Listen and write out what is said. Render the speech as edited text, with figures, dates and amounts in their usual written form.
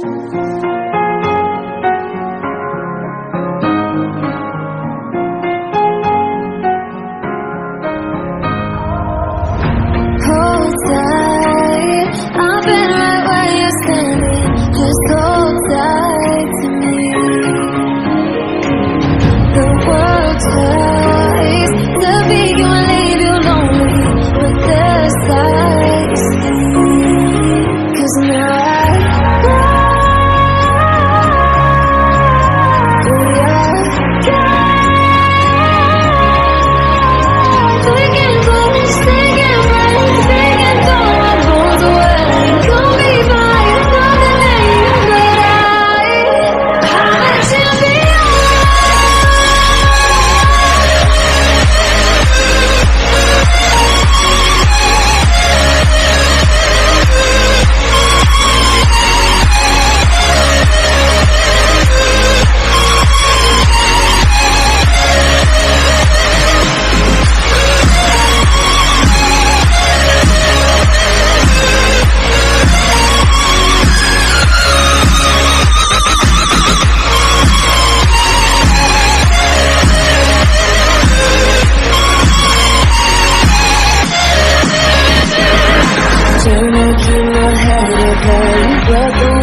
Hold tight, I've been right where you're standing. Just hold tight to me. The world tries to make you and leave you lonely, but there's lies sleep. 'Cause now I know you're thinking close, thinking right, thinking through my bones away. Call me by another name, but I'm a champion. Trying to keep my head up high, but the